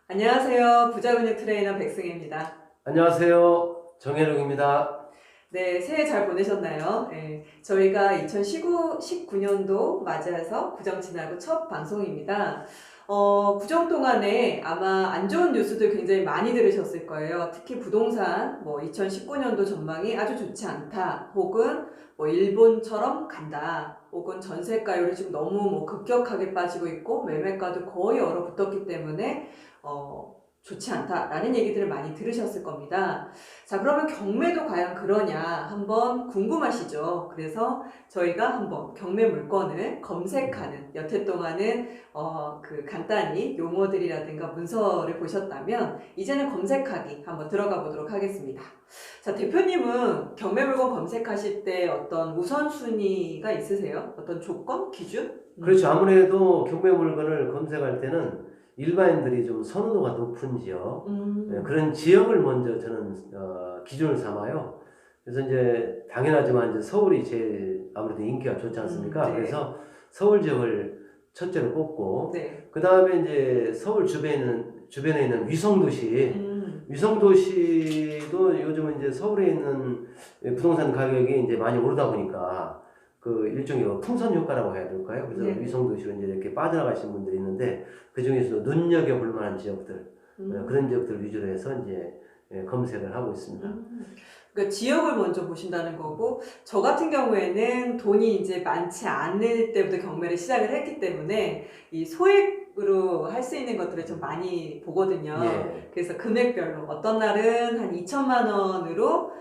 안녕하세요. 부자근육 트레이너 백승혜입니다. 안녕하세요. 정혜룡입니다. 네, 새해 잘 보내셨나요? 네, 저희가 2019년도 맞이해서 구정 지나고 첫 방송입니다. 구정 동안에 아마 안 좋은 뉴스들 굉장히 많이 들으셨을 거예요. 특히 부동산, 2019년도 전망이 아주 좋지 않다. 혹은 일본처럼 간다. 혹은 전세가율이 지금 너무 급격하게 빠지고 있고 매매가도 거의 얼어붙었기 때문에 좋지 않다라는 얘기들을 많이 들으셨을 겁니다. 자, 그러면 경매도 과연 그러냐 한번 궁금하시죠? 그래서 저희가 한번 경매 물건을 검색하는 여태 동안은 간단히 용어들이라든가 문서를 보셨다면 이제는 검색하기 한번 들어가 보도록 하겠습니다. 자, 대표님은 경매 물건 검색하실 때 어떤 우선순위가 있으세요? 어떤 조건? 기준? 그렇죠. 아무래도 경매 물건을 검색할 때는 일반인들이 좀 선호도가 높은 지역, 그런 지역을 먼저 저는 기준을 삼아요. 그래서 이제 당연하지만 이제 서울이 제일 아무래도 인기가 좋지 않습니까? 네. 그래서 서울 지역을 첫째로 꼽고, 네. 그 다음에 이제 서울 주변에 있는 위성도시도 요즘은 이제 서울에 있는 부동산 가격이 이제 많이 오르다 보니까 그 일종의 풍선 효과라고 해야 될까요? 그래서 네. 위성도시로 이제 이렇게 빠져나가신 분들이 있는데 그 중에서도 눈여겨볼 만한 지역들, 그런 지역들 위주로 해서 이제 검색을 하고 있습니다. 그러니까 지역을 먼저 보신다는 거고, 저 같은 경우에는 돈이 이제 많지 않을 때부터 경매를 시작을 했기 때문에 이 소액으로 할 수 있는 것들을 좀 많이 보거든요. 예. 그래서 금액별로 어떤 날은 한 2천만 원으로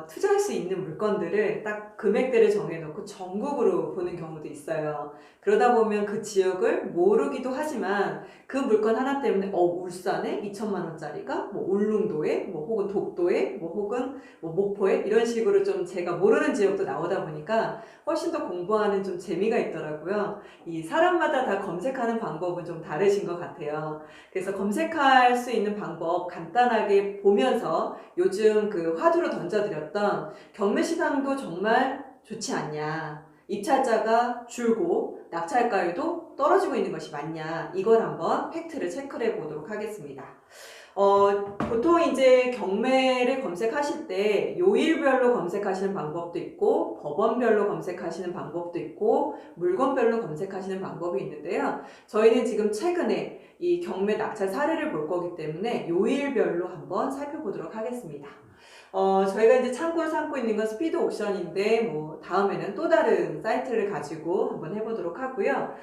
투자할 수 있는 물건들을 딱 금액대를 정해놓고 전국으로 보는 경우도 있어요. 그러다 보면 그 지역을 모르기도 하지만 그 물건 하나 때문에 울산에 2천만 원짜리가 울릉도에 혹은 독도에 혹은 목포에 이런 식으로 좀 제가 모르는 지역도 나오다 보니까 훨씬 더 공부하는 좀 재미가 있더라고요. 이 사람마다 다 검색하는 방법은 좀 다르신 것 같아요. 그래서 검색할 수 있는 방법 간단하게 보면서 요즘 그 화두로 던져드렸던 경매 시장도 정말 좋지 않냐, 입찰자가 줄고 낙찰가율도 떨어지고 있는 것이 맞냐, 이걸 한번 팩트를 체크를 해보도록 하겠습니다. 보통 이제 경매를 검색하실 때 요일별로 검색하시는 방법도 있고 법원별로 검색하시는 방법도 있고 물건별로 검색하시는 방법이 있는데요. 저희는 지금 최근에 이 경매 낙찰 사례를 볼 거기 때문에 요일별로 한번 살펴보도록 하겠습니다. 저희가 이제 참고로 삼고 있는 건 스피드 옥션인데 다음에는 또 다른 사이트를 가지고 한번 해보도록 하고요.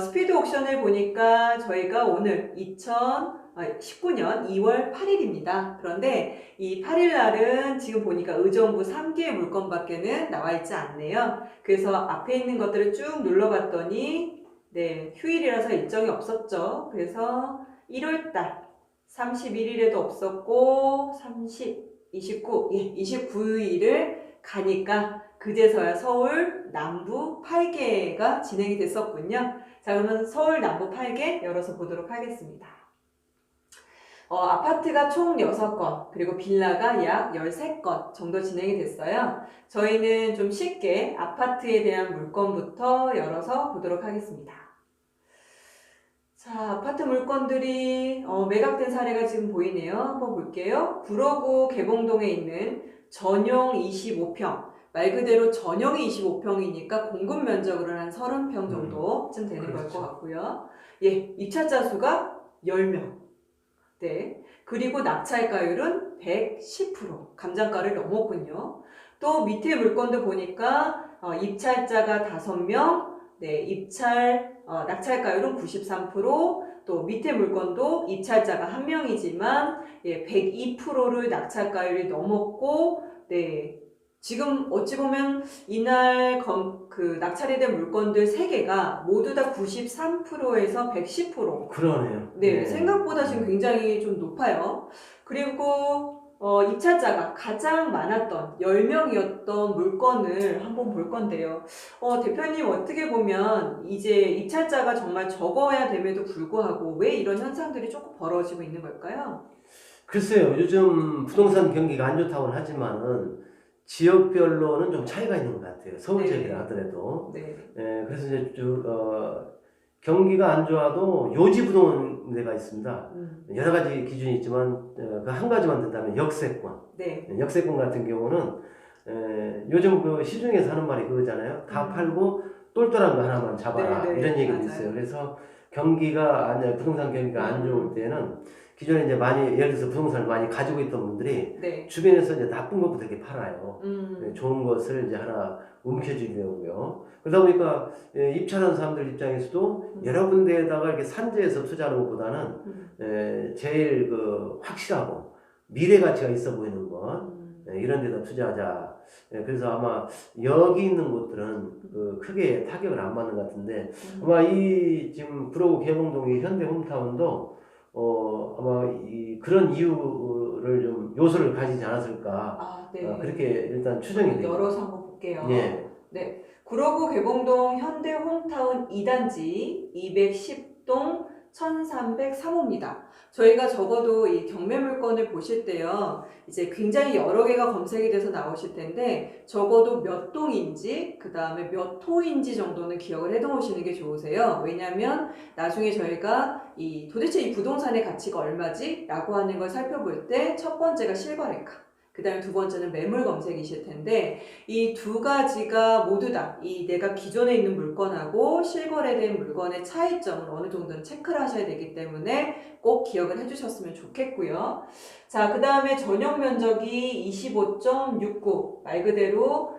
스피드 옥션을 보니까 저희가 오늘 2019년 2월 8일입니다. 그런데 이 8일 날은 지금 보니까 의정부 3개의 물건밖에는 나와 있지 않네요. 그래서 앞에 있는 것들을 쭉 눌러봤더니 휴일이라서 일정이 없었죠. 그래서 1월달 31일에도 없었고 29일을 가니까 그제서야 서울 남부 8개가 진행이 됐었군요. 자, 그러면 서울 남부 8개 열어서 보도록 하겠습니다. 아파트가 총 6건, 그리고 빌라가 약 13건 정도 진행이 됐어요. 저희는 좀 쉽게 아파트에 대한 물건부터 열어서 보도록 하겠습니다. 자, 아파트 물건들이 매각된 사례가 지금 보이네요. 한번 볼게요. 구로구 개봉동에 있는 전용 25평, 말 그대로 전용이 25평이니까 공급 면적으로는 한 30평 정도쯤 되는 걸 것 같고요. 입찰자 수가 10명. 네. 그리고 낙찰가율은 110%. 감정가를 넘었군요. 또 밑에 물건도 보니까 입찰자가 5명, 낙찰가율은 93%, 또 밑에 물건도 입찰자가 1명이지만 102%를 낙찰가율이 넘었고, 지금 어찌 보면 이날 낙찰이 된 물건들 3개가 모두 다 93%에서 110%. 그러네요. 생각보다 지금 굉장히 좀 높아요. 그리고 입찰자가 가장 많았던 10명이었던 물건을 한번 볼 건데요. 대표님 어떻게 보면 이제 입찰자가 정말 적어야 됨에도 불구하고 왜 이런 현상들이 조금 벌어지고 있는 걸까요? 글쎄요. 요즘 부동산 경기가 안 좋다고는 하지만은 지역별로는 좀 차이가 있는 것 같아요. 서울 지역이라 하더라도. 그래서 이제 경기가 안 좋아도 데가 있습니다. 여러 가지 기준이 있지만 그 한 가지만 든다면 역세권. 네. 역세권 같은 경우는 요즘 그 시중에서 하는 말이 그거잖아요. 다 팔고 똘똘한 거 하나만 잡아라. 네, 네, 이런 얘기도 맞아요. 있어요. 그래서 부동산 경기가 안 좋을 때는 기존에 이제 많이 예를 들어서 부동산을 많이 가지고 있던 분들이 네. 주변에서 이제 나쁜 것부터 이렇게 팔아요. 음. 좋은 것을 이제 하나 움켜쥐려고요. 그러다 보니까 입찰한 사람들 입장에서도 여러 군데에다가 이렇게 산재해서 투자하는 것보다는 제일 그 확실하고 미래 가치가 있어 보이는 것 이런 데다 투자하자. 그래서 아마 여기 있는 곳들은 그 크게 타격을 안 받는 것 같은데 아마 이 지금 구로구 개봉동의 현대 홈타운도 아마 그런 이유를 좀 요소를 가지지 않았을까. 아, 네. 그렇게 일단 추정이 됩니다. 열어서 한번 볼게요. 예. 네. 구로구 개봉동 현대 홈타운 2단지 210동 1303호입니다. 저희가 적어도 이 경매 물건을 보실 때요, 이제 굉장히 여러 개가 검색이 돼서 나오실 텐데, 적어도 몇 동인지, 그 다음에 몇 호인지 정도는 기억을 해 놓으시는 게 좋으세요. 왜냐면 나중에 저희가 도대체 이 부동산의 가치가 얼마지? 라고 하는 걸 살펴볼 때 첫 번째가 실거래가, 그 다음에 두 번째는 매물 검색이실 텐데 이 두 가지가 모두 다 내가 기존에 있는 물건하고 실거래된 물건의 차이점을 어느 정도는 체크를 하셔야 되기 때문에 꼭 기억을 해주셨으면 좋겠고요. 자, 그 다음에 전용 면적이 25.69, 말 그대로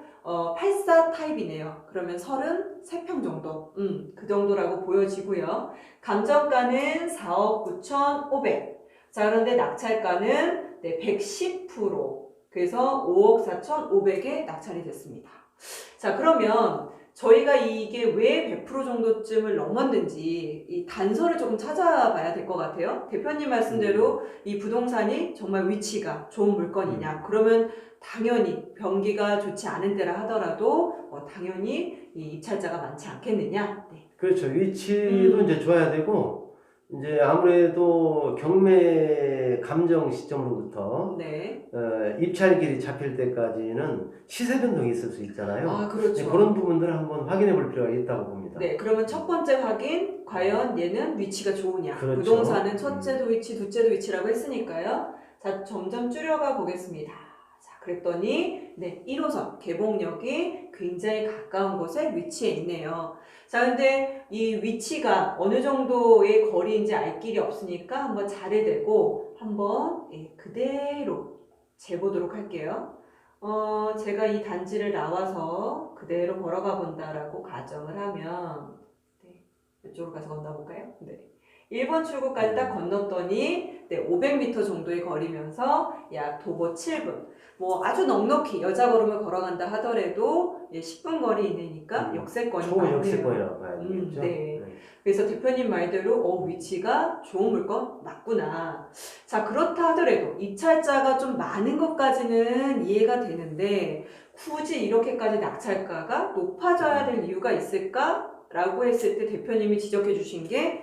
84 타입이네요. 그러면 33평 정도, 그 정도라고 보여지고요. 감정가는 4억 9,500. 자, 그런데 낙찰가는 110%. 그래서 5억 4,500에 낙찰이 됐습니다. 자, 그러면 저희가 이게 왜 100% 정도쯤을 넘었는지 이 단서를 조금 찾아봐야 될 것 같아요. 대표님 말씀대로 이 부동산이 정말 위치가 좋은 물건이냐. 그러면 당연히 경기가 좋지 않은 데라 하더라도 당연히 이 입찰자가 많지 않겠느냐. 네. 그렇죠. 위치도 이제 좋아야 되고 이제 아무래도 경매 감정 시점으로부터 네. 입찰길이 잡힐 때까지는 시세 변동이 있을 수 있잖아요. 아, 그렇죠. 그런 부분들을 한번 확인해 볼 필요가 있다고 봅니다. 네, 그러면 첫 번째 확인, 과연 얘는 위치가 좋으냐. 그렇죠. 부동산은 첫째도 위치, 둘째도 위치라고 했으니까요. 자, 점점 줄여가 보겠습니다. 자, 그랬더니 1호선 개봉역이 굉장히 가까운 곳에 위치해 있네요. 자, 근데 이 위치가 어느 정도의 거리인지 알 길이 없으니까 한번 자레대고 한번 그대로 재보도록 할게요. 제가 이 단지를 나와서 그대로 걸어가 본다라고 가정을 하면 이쪽으로 가서 건너볼까요? 네. 1번 출구까지 딱 건넜더니 500m 정도의 거리면서 약 도보 7분. 뭐 아주 넉넉히 여자 걸음을 걸어간다 하더라도 10분 거리 이내니까 역세권이 많네요. 초역세권이라고 봐야 되겠죠. 네. 그래서 대표님 말대로 위치가 좋은 물건 맞구나. 자, 그렇다 하더라도 입찰자가 좀 많은 것까지는 이해가 되는데 굳이 이렇게까지 낙찰가가 높아져야 될 이유가 있을까라고 했을 때 대표님이 지적해 주신 게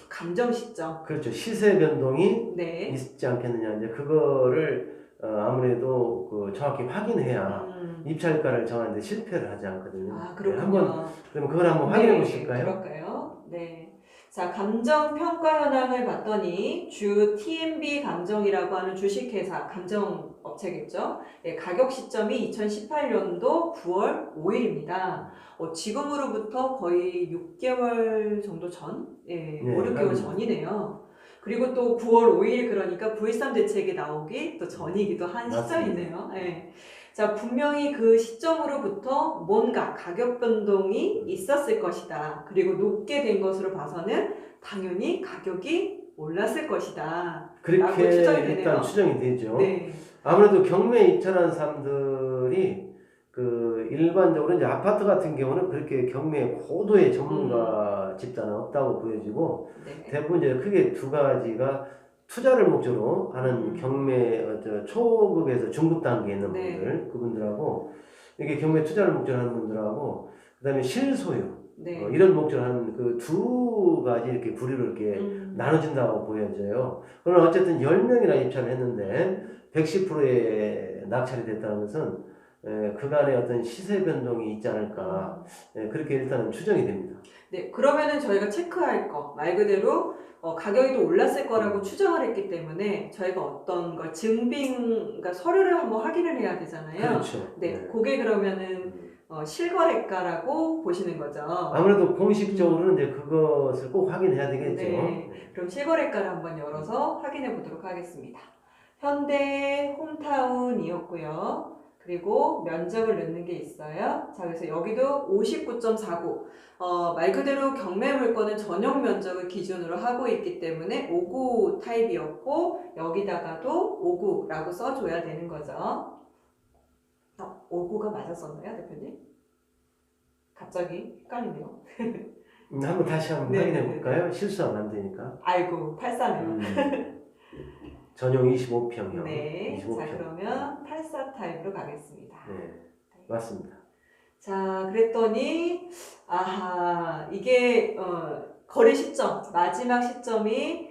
감정 시점. 그렇죠. 시세 변동이 네. 있지 않겠느냐. 이제 그거를 아무래도 정확히 확인해야 입찰가를 정하는데 실패를 하지 않거든요. 아, 그렇군요. 그럼 그걸 한번 확인해 보실까요? 그럴까요? 네. 자, 감정 평가 현황을 봤더니 주 TMB 감정이라고 하는 주식회사 감정 업체겠죠. 가격 시점이 2018년도 9월 5일입니다. 지금으로부터 거의 6개월 정도 전, 5, 6개월 전이네요. 그리고 또 9월 5일 그러니까 9.13 대책이 나오기 또 전이기도 한 시점이네요. 네. 자, 분명히 그 시점으로부터 뭔가 가격 변동이 있었을 것이다. 그리고 높게 된 것으로 봐서는 당연히 가격이 올랐을 것이다. 그렇게 일단 추정이 되죠. 네. 아무래도 경매 입찰한 사람들이 일반적으로 이제 아파트 같은 경우는 그렇게 경매 고도의 전문가 집단은 없다고 보여지고 대부분 이제 크게 두 가지가 투자를 목적으로 하는 경매 초급에서 중급 단계에 있는 분들 그분들하고 이게 경매 투자를 목적으로 하는 분들하고 그다음에 실소유 이런 목적으로 하는 그 두 가지 이렇게 부류를 이렇게 나눠진다고 보여져요. 그러나 어쨌든 10명이나 입찰을 했는데 110%의 낙찰이 됐다는 것은 그간의 어떤 시세 변동이 있지 않을까 그렇게 일단은 추정이 됩니다. 네, 그러면은 저희가 체크할 거 말 그대로 가격이 또 올랐을 거라고 추정을 했기 때문에 저희가 어떤 걸 그러니까 서류를 한번 확인을 해야 되잖아요. 그렇죠. 네, 그게 그러면은 실거래가라고 보시는 거죠. 아무래도 공식적으로는 이제 그것을 꼭 확인해야 되겠죠. 네, 그럼 실거래가를 한번 열어서 확인해 보도록 하겠습니다. 현대 홈타운이었고요. 그리고 면적을 넣는 게 있어요. 자, 그래서 여기도 59.49. 말 그대로 경매 물건은 전용 면적을 기준으로 하고 있기 때문에 59 타입이었고, 여기다가도 59라고 써줘야 되는 거죠. 59가 맞았었나요, 대표님? 갑자기 헷갈리네요. 한번 다시 한번 네, 확인해 네, 볼까요? 실수하면 안 되니까. 아이고, 84네요. 전용 25평형. 네, 25평. 자 그러면 84 타입으로 가겠습니다. 네, 맞습니다. 자, 그랬더니 이게 거래 시점, 마지막 시점이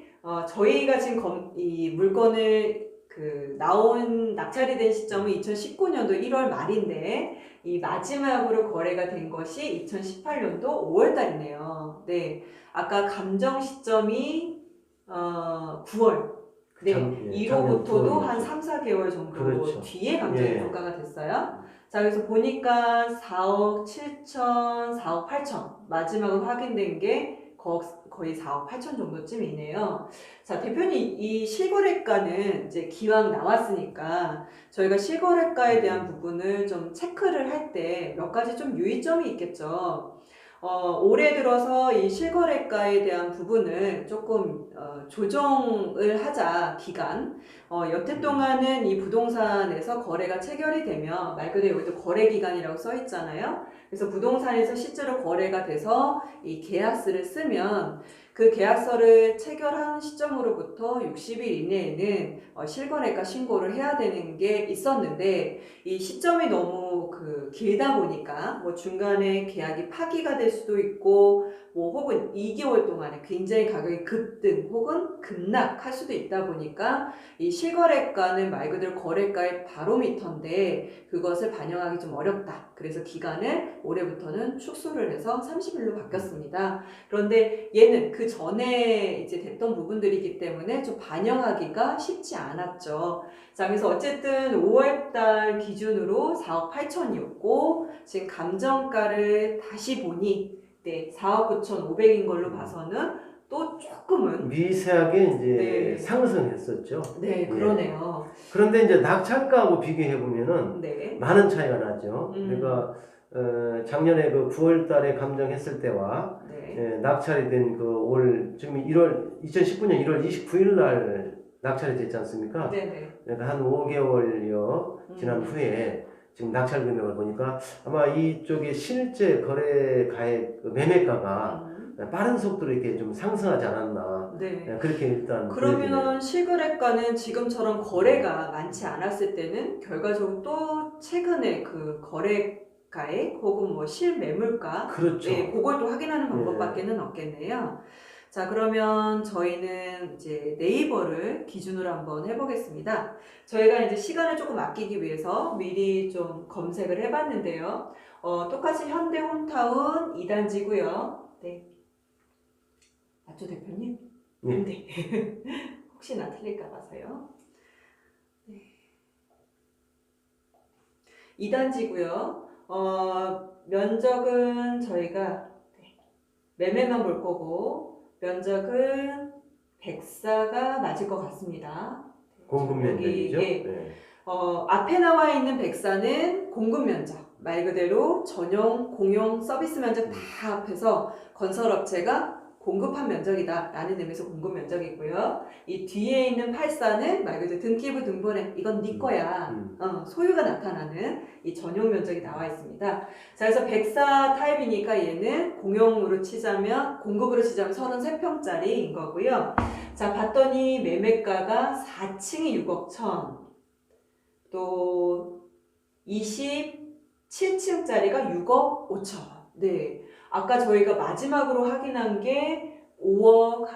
저희가 지금 이 물건을 낙찰이 된 시점은 2019년도 1월 말인데 이 마지막으로 거래가 된 것이 2018년도 5월 달이네요. 네, 아까 감정 시점이 9월. 네, 이로부터도 한 3, 4개월 정도 그렇죠. 뒤에 감정이 예. 평가가 됐어요. 자, 그래서 보니까 4억 7천, 4억 8천 마지막으로 확인된 게 거의 4억 8천 정도쯤이네요. 자, 대표님 이 실거래가는 이제 기왕 나왔으니까 저희가 실거래가에 대한 부분을 좀 체크를 할 때 몇 가지 좀 유의점이 있겠죠. 올해 들어서 이 실거래가에 대한 부분을 조금 조정을 하자, 기간. 여태 동안은 이 부동산에서 거래가 체결이 되면 말 그대로 여기도 거래 기간이라고 써 있잖아요. 그래서 부동산에서 실제로 거래가 돼서 이 계약서를 쓰면 그 계약서를 체결한 시점으로부터 60일 이내에는 실거래가 신고를 해야 되는 게 있었는데 이 시점이 너무 길다 보니까 뭐 중간에 계약이 파기가 될 수도 있고 뭐 혹은 2개월 동안에 굉장히 가격이 급등 혹은 급락할 수도 있다 보니까 이 실거래가는 말 그대로 거래가의 바로미터인데 그것을 반영하기 좀 어렵다. 그래서 기간을 올해부터는 축소를 해서 30일로 바뀌었습니다. 그런데 얘는 그 전에 이제 됐던 부분들이기 때문에 좀 반영하기가 쉽지 않았죠. 자, 그래서 어쨌든 5월달 기준으로 4억 8천이었고 지금 감정가를 다시 보니 네, 4억 9천5백인 걸로 봐서는 또 조금은 미세하게 이제 네. 상승했었죠. 네, 그러네요. 그런데 이제 낙찰가하고 비교해 보면은 네. 많은 차이가 나죠. 그러니까 작년에 그 9월달에 감정했을 때와 네. 낙찰이 된 그 올 지금 2019년 1월 29일 날 낙찰이 됐지 않습니까? 네네. 그러니까 한 5개월여 지난 후에 지금 낙찰 금액을 보니까 아마 이쪽에 실제 거래 가액 매매가가 빠른 속도로 이렇게 좀 상승하지 않았나. 네. 그렇게 일단 그러면 실거래가는 지금처럼 거래가 많지 않았을 때는 결과적으로 또 최근에 그 거래가액 혹은 뭐 실매물가 그렇죠. 네, 그걸 또 확인하는 방법밖에는 없겠네요. 자, 그러면 저희는 이제 네이버를 기준으로 한번 해보겠습니다. 저희가 이제 시간을 조금 아끼기 위해서 미리 좀 검색을 해봤는데요. 똑같이 현대 홈타운 2단지고요. 네. 맞죠, 대표님? 네. 네. 혹시나 틀릴까 봐서요. 네. 2단지고요. 면적은 저희가 매매만 볼 거고 면적은 104가 맞을 것 같습니다. 공급 면적이죠. 예. 네. 앞에 나와 있는 104는 공급 면적. 말 그대로 전용, 공용, 서비스 면적 다 합해서 건설업체가 공급한 면적이다 라는 의미에서 공급 면적이고요. 이 뒤에 있는 84는 말 그대로 등기부 등본에 이건 네 거야. 소유가 나타나는 이 전용 면적이 나와 있습니다. 자, 그래서 104 타입이니까 얘는 공용으로 치자면 공급으로 치자면 33평짜리인 거고요. 자, 봤더니 매매가가 4층이 6억 1천, 또 27층짜리가 6억 5천. 네. 아까 저희가 마지막으로 확인한 게 5억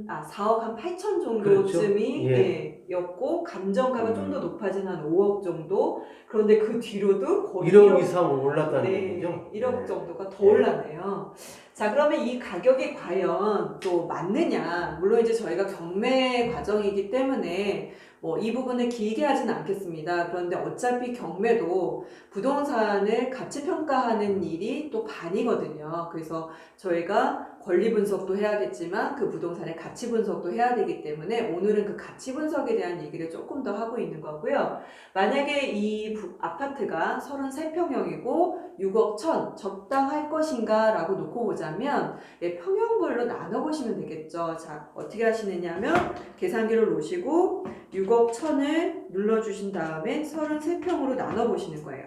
4억 한 8천 정도쯤이 그렇죠. 예, 였고 감정가가 좀 더 높아진 한 5억 정도. 그런데 그 뒤로도 거의 1억 이상 올랐다는 네, 얘기죠. 1억 네. 정도가 더 네. 올랐네요. 자, 그러면 이 가격이 과연 또 맞느냐? 물론 이제 저희가 경매 과정이기 때문에 뭐 이 부분을 길게 하진 않겠습니다. 그런데 어차피 경매도 부동산을 가치 평가하는 일이 또 반이거든요. 그래서 저희가 권리 분석도 해야겠지만 그 부동산의 가치 분석도 해야 되기 때문에 오늘은 그 가치 분석에 대한 얘기를 조금 더 하고 있는 거고요. 만약에 이 아파트가 33평형이고 6억 1천 적당할 것인가 라고 놓고 보자면 예, 평형별로 나눠보시면 되겠죠. 자, 어떻게 하시느냐면 계산기를 놓으시고 6억 1천을 눌러주신 다음에 33평으로 나눠보시는 거예요.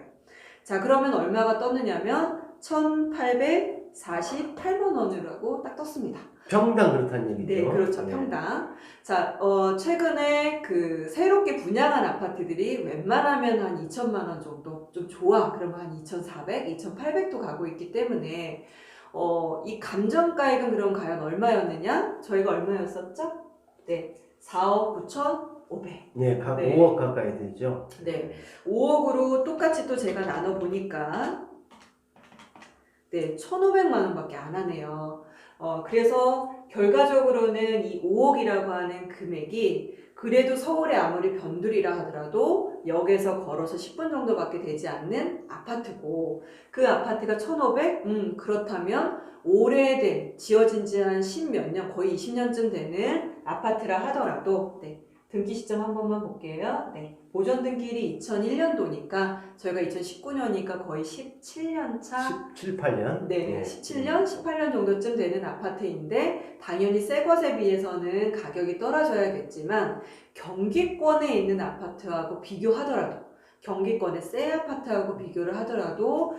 자, 그러면 얼마가 떴느냐면 1,848만 원이라고 딱 떴습니다. 평당 그렇다는 얘기죠. 네, 그렇죠. 평당. 자, 최근에 그 새롭게 분양한 아파트들이 웬만하면 한 2천만 원 정도 좀 좋아. 그러면 한 2,400, 2,800도 가고 있기 때문에 이 감정가액은 그럼 과연 얼마였느냐? 저희가 얼마였었죠? 네, 4억 9,500. 네, 각 네. 5억 가까이 되죠. 네, 5억으로 똑같이 또 제가 나눠보니까 네, 1,500만 원밖에 안 하네요. 그래서 결과적으로는 이 5억이라고 하는 금액이 그래도 서울에 아무리 변두리라 하더라도 역에서 걸어서 10분 정도밖에 되지 않는 아파트고 그 아파트가 1,500? 그렇다면 오래된 지어진 지 한 10몇 년, 거의 20년쯤 되는 아파트라 하더라도 네, 등기 시점 한 번만 볼게요. 네, 보존 등기일이 2001년도니까 저희가 2019년이니까 거의 17년 차 17, 8년? 네, 17년, 18년 정도쯤 되는 아파트인데 당연히 새 것에 비해서는 가격이 떨어져야겠지만 경기권에 있는 아파트하고 비교하더라도 경기권의 새 아파트하고 비교를 하더라도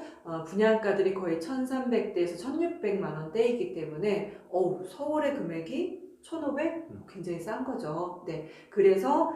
분양가들이 거의 1,300대에서 1,600만 원대이기 때문에 서울의 금액이 1,500? 굉장히 싼 거죠. 네, 그래서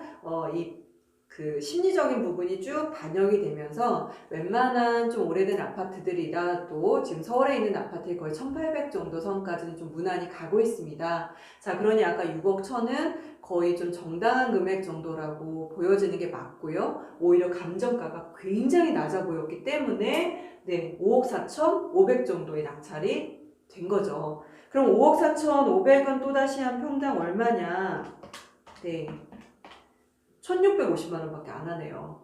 그 심리적인 부분이 쭉 반영이 되면서 웬만한 좀 오래된 아파트들이라도 지금 서울에 있는 아파트에 거의 1,800 정도 선까지는 좀 무난히 가고 있습니다. 자, 그러니 아까 6억 1천은 거의 좀 정당한 금액 정도라고 보여지는 게 맞고요. 오히려 감정가가 굉장히 낮아 보였기 때문에 네, 5억 4천 5백 정도의 낙찰이 된 거죠. 그럼 5억 4천 5백은 또다시 한 평당 얼마냐? 네. 1,650만 원밖에 안 하네요.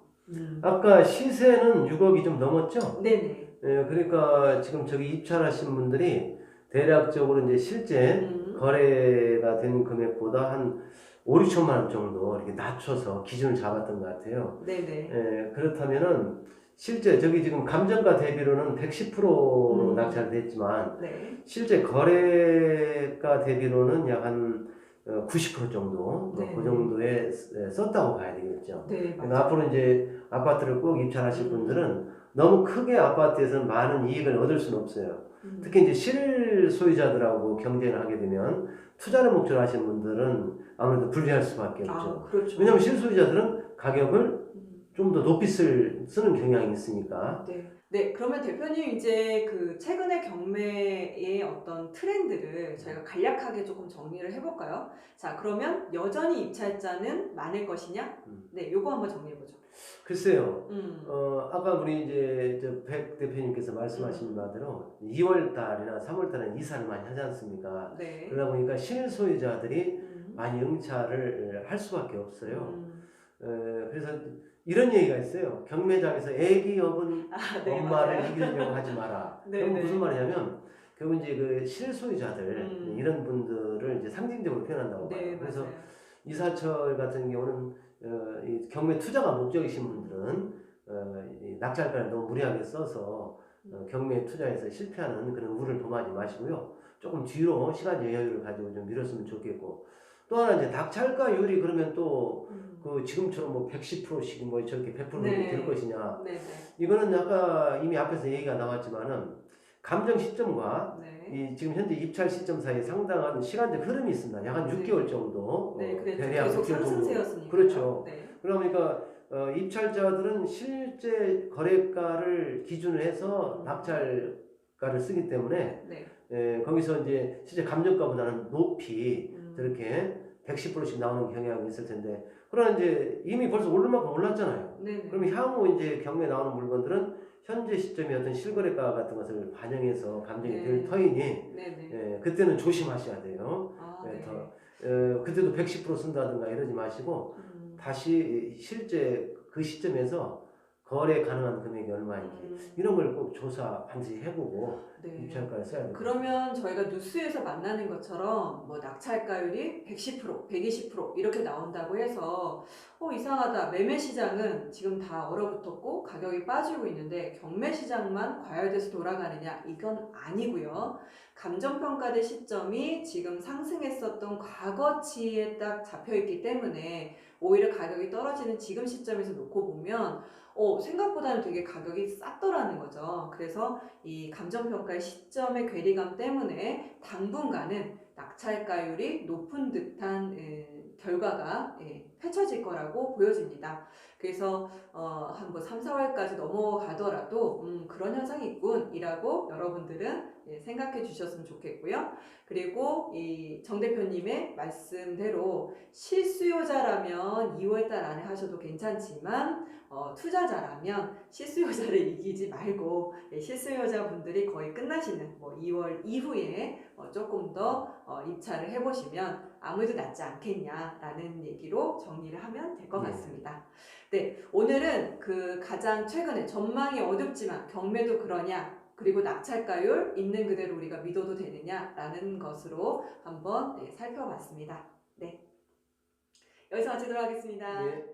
아까 시세는 6억이 좀 넘었죠? 네네. 예, 그러니까 지금 저기 입찰하신 분들이 대략적으로 이제 실제 거래가 된 금액보다 한 5, 6천만 원 정도 이렇게 낮춰서 기준을 잡았던 것 같아요. 네네. 예, 그렇다면은 실제 저기 지금 감정가 대비로는 110%로 낙찰됐지만 네. 실제 거래가 대비로는 약 한 90% 정도 네. 그 정도에 썼다고 봐야 되겠죠. 네, 그러니까 앞으로 이제 아파트를 꼭 입찰하실 분들은 너무 크게 아파트에서 많은 이익을 얻을 수는 없어요. 특히 이제 실소유자들하고 경쟁을 하게 되면 투자를 목적으로 하시는 분들은 아무래도 불리할 수밖에 없죠. 그렇죠. 왜냐하면 실소유자들은 가격을 좀 더 높이 쓰는 경향이 있으니까. 네. 네, 그러면 대표님 이제 그 최근의 경매의 어떤 트렌드를 저희가 간략하게 조금 정리를 해볼까요? 자, 그러면 여전히 입찰자는 많을 것이냐? 네, 요거 한번 정리해보죠. 글쎄요. 아까 우리 이제 백 대표님께서 말씀하신 바대로 2월 달이나 3월 달에 이사를 많이 하지 않습니까? 네. 그러다 보니까 실소유자들이 많이 응찰을 할 수밖에 없어요. 그래서 이런 얘기가 있어요. 경매장에서 애기 업은 네, 엄마를 맞아요. 이기려고 하지 마라. 네, 그럼 네. 무슨 말이냐면 결국 이제 그 실소유자들 이런 분들을 이제 상징적으로 표현한다고 봐요. 네, 그래서 맞아요. 이사철 같은 경우는 이 경매 투자가 목적이신 분들은 이 낙찰가를 너무 무리하게 써서 경매 투자에서 실패하는 그런 우를 범하지 마시고요. 조금 뒤로 시간 여유를 가지고 좀 미뤘으면 좋겠고, 또 하나 이제 낙찰가율이 그러면 또 그 지금처럼 뭐 110%씩 뭐 저렇게 100% 네. 될 것이냐? 네, 네. 이거는 아까 이미 앞에서 얘기가 나왔지만은 감정 시점과 네. 이 지금 현재 입찰 시점 사이에 상당한 시간적 흐름이 있습니다. 약 한 6개월 정도. 네, 그랬죠. 대략 계속 6개월 정도. 상승세였으니까. 그렇죠. 네. 그러니까 입찰자들은 실제 거래가를 기준으로 해서 낙찰 감정가를 쓰기 때문에 네. 거기서 이제 실제 감정가보다는 높이 음. 저렇게 110%씩 나오는 경향이 있을 텐데, 그러나 이제 이미 벌써 오를 만큼 올랐잖아요. 네네. 그러면 향후 이제 경매에 나오는 물건들은 현재 시점의 어떤 실거래가 같은 것을 반영해서 감정이 네. 될 터이니 네네. 그때는 조심하셔야 돼요. 아, 네, 네. 그때도 110% 쓴다든가 이러지 마시고 다시 실제 그 시점에서 거래 가능한 금액이 얼마인지 이런 걸 꼭 조사 반드시 해보고 네. 입찰가를 써야 됩니다. 그러면 저희가 뉴스에서 만나는 것처럼 뭐 낙찰가율이 110%, 120% 이렇게 나온다고 해서 이상하다. 매매 시장은 지금 다 얼어붙었고 가격이 빠지고 있는데 경매 시장만 과열돼서 돌아가느냐? 이건 아니고요. 감정평가된 시점이 지금 상승했었던 과거치에 딱 잡혀있기 때문에 오히려 가격이 떨어지는 지금 시점에서 놓고 보면 생각보다는 되게 가격이 쌌더라는 거죠. 그래서 이 감정평가의 시점의 괴리감 때문에 당분간은 낙찰가율이 높은 듯한 결과가 펼쳐질 거라고 보여집니다. 그래서 한 뭐 3, 4월까지 넘어가더라도 그런 현상이 있군 이라고 여러분들은 생각해 주셨으면 좋겠고요. 그리고 이 정 대표님의 말씀대로 실수요자라면 2월달 안에 하셔도 괜찮지만 투자자라면 실수요자를 이기지 말고 실수요자분들이 거의 끝나시는 뭐 2월 이후에 조금 더 입찰을 해보시면 아무래도 낫지 않겠냐라는 얘기로 정리를 하면 될 것 같습니다. 네, 오늘은 그 가장 최근에 전망이 어둡지만 경매도 그러냐 그리고 낙찰가율 있는 그대로 우리가 믿어도 되느냐라는 것으로 한번 살펴봤습니다. 네, 여기서 마치도록 하겠습니다. 네.